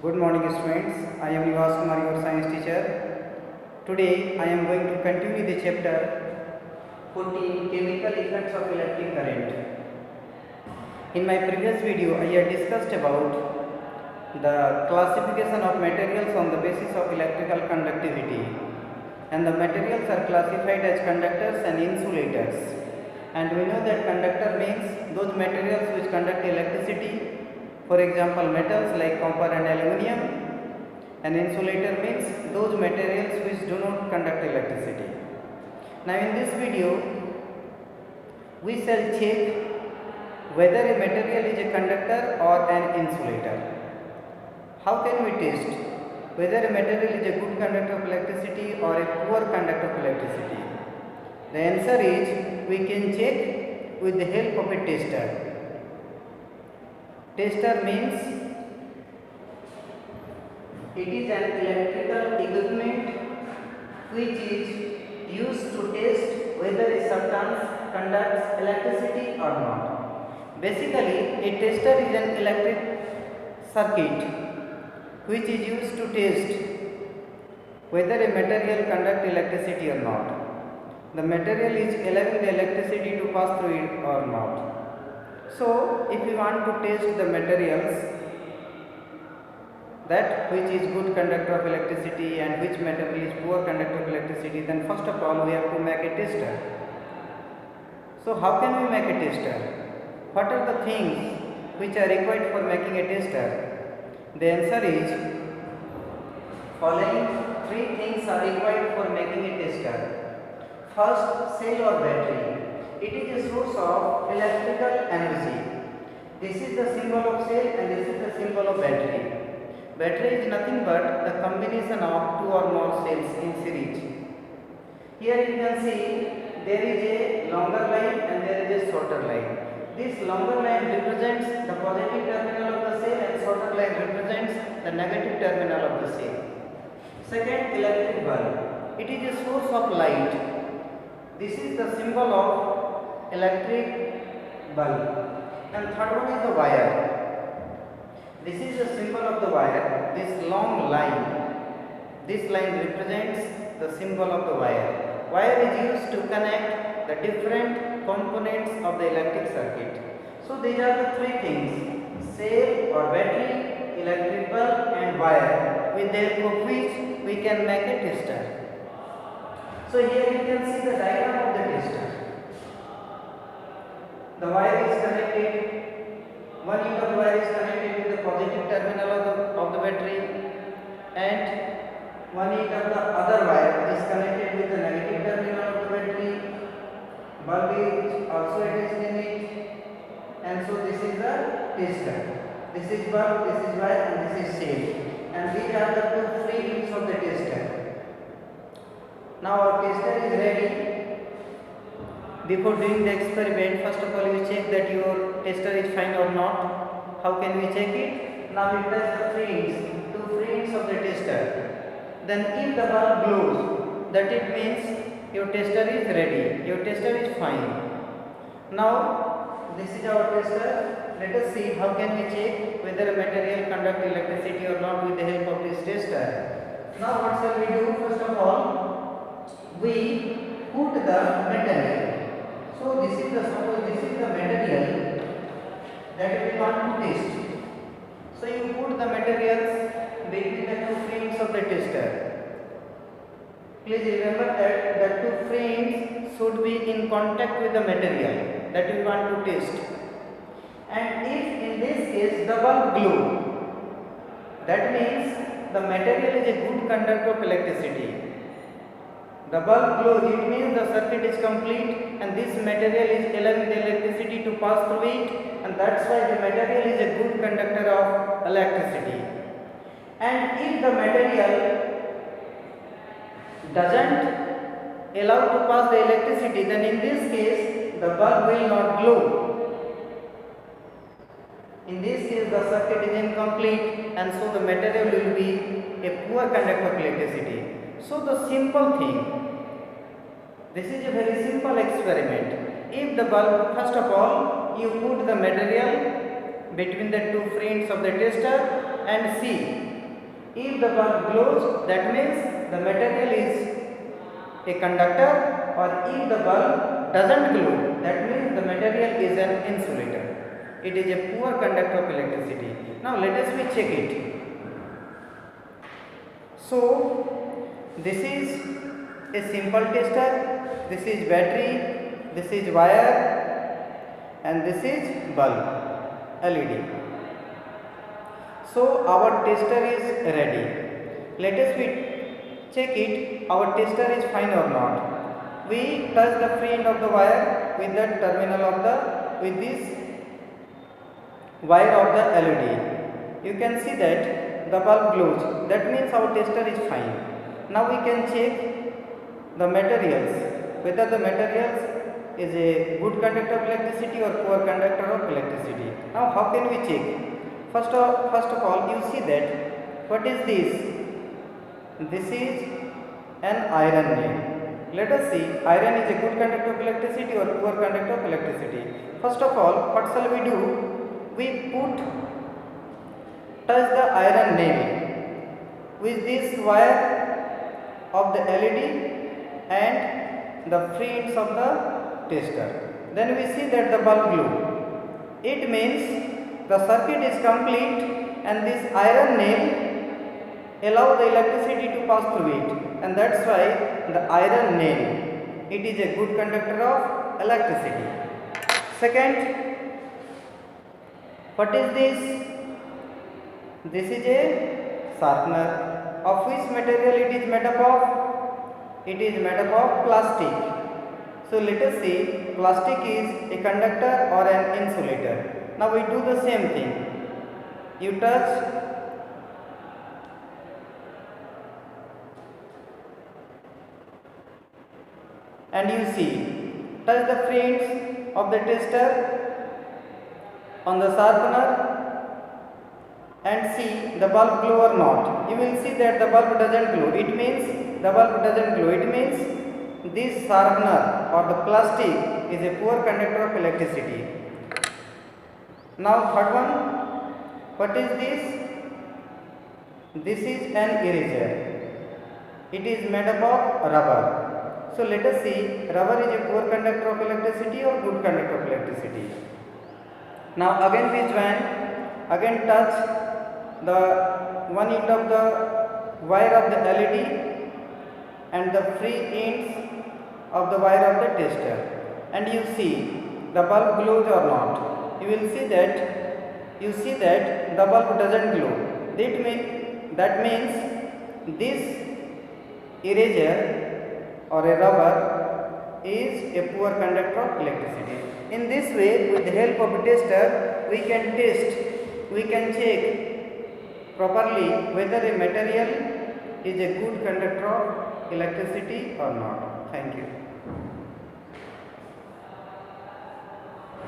Good morning students, I am Nivas Kumar, your science teacher. Today I am going to continue the chapter 14 Chemical Effects of Electric Current. In my previous video I had discussed about the classification of materials on the basis of electrical conductivity, and the materials are classified as conductors and insulators. And we know that conductor means those materials which conduct electricity, for example metals like copper and aluminium, and insulator means those materials which do not conduct electricity. Now in this video we shall check whether a material is a conductor or an insulator. How can we test whether a material is a good conductor of electricity or a poor conductor of electricity? The answer is we can check with the help of a tester. Tester means it is an electrical equipment which is used to test whether a substance conducts electricity or not. Basically, a tester is an electric circuit which is used to test whether a material conducts electricity or not. The material is allowing the electricity to pass through it or not. So, if we want to test the materials that which is good conductor of electricity and which material is poor conductor of electricity, then first of all we have to make a tester. So, how can we make a tester? What are the things which are required for making a tester? The answer is following three things are required for making a tester. First, cell or battery. It is a source of electrical energy. This is the symbol of cell and this is the symbol of battery. Battery is nothing but the combination of two or more cells in series. Here you can see there is a longer line and there is a shorter line. This longer line represents the positive terminal of the cell and shorter line represents the negative terminal of the cell. Second, electric bulb. It is a source of light. This is the symbol of electric bulb. And third one is the wire. This is the symbol of the wire. This long line, this line represents the symbol of the wire. Wire is used to connect the different components of the electric circuit. So these are the three things: cell or battery, electric bulb and wire, with the help of which we can make a tester. So here you can see the diagram of the tester. The wire is connected, one end of the wire is connected with the positive terminal of the battery, and one end of the other wire is connected with the negative terminal of the battery. Bulb is also attached in it, and so this is the tester. This is bulb, this is wire and this is cell, and these are the two free limbs of the tester. Now our tester is ready. Before doing the experiment, first of all you check that your tester is fine or not. How can we check it? Now we press the freeze, two frees of the tester. Then if the bulb glows, that it means your tester is ready, your tester is fine. Now this is our tester. Let us see how can we check whether a material conducts electricity or not with the help of this tester. Now what shall we do? First of all, we put the material. So this is the material that we want to test. So you put the materials between the two frames of the tester. Please remember that the two frames should be in contact with the material that we want to test. And if in this case the bulb glow, that means the material is a good conductor of electricity. The bulb glows, it means the circuit is complete and this material is allowing the electricity to pass through it, and that's why the material is a good conductor of electricity. And if the material doesn't allow to pass the electricity, then in this case the bulb will not glow. In this case the circuit is incomplete and so the material will be a poor conductor of electricity. So the simple thing, this is a very simple experiment. If the bulb, first of all you put the material between the two frames of the tester and see If the bulb glows, that means the material is a conductor, or if the bulb doesn't glow, that means the material is an insulator. It is a poor conductor of electricity. Now let us check it. So this is a simple tester, this is battery, this is wire, and this is bulb, LED. So our tester is ready. Let us check it, our tester is fine or not. We touch the free end of the wire with the terminal of with this wire of the LED. You can see that the bulb glows. That means our tester is fine. Now we can check the materials, whether the materials is a good conductor of electricity or poor conductor of electricity. Now how can we check? First of all, you see that what is this? This is an iron nail. Let us see, iron is a good conductor of electricity or poor conductor of electricity. First of all, what shall we do? We touch the iron nail with this wire of the LED and the free ends of the tester. Then we see that the bulb glow. It means the circuit is complete and this iron nail allow the electricity to pass through it, and that's why the iron nail, it is a good conductor of electricity. Second, what is this? This is a sharpener. Of which material it is made up of? It is made up of plastic. So let us see, plastic is a conductor or an insulator. Now we do the same thing. You touch and you see, touch the free ends of the tester on the sharpener and see the bulb glow or not. You will see that the bulb doesn't glow. It means the bulb doesn't glow. It means this sharpener or the plastic is a poor conductor of electricity. Now third one, what is this? This is an eraser. It is made up of rubber. So let us see, rubber is a poor conductor of electricity or good conductor of electricity. Now again we join, again touch the one end of the wire of the LED and the free ends of the wire of the tester, and you see the bulb glows or not. You will see that the bulb doesn't glow. That means this eraser or a rubber is a poor conductor of electricity. In this way, with the help of a tester, we can check properly whether a material is a good conductor of electricity or not. Thank you.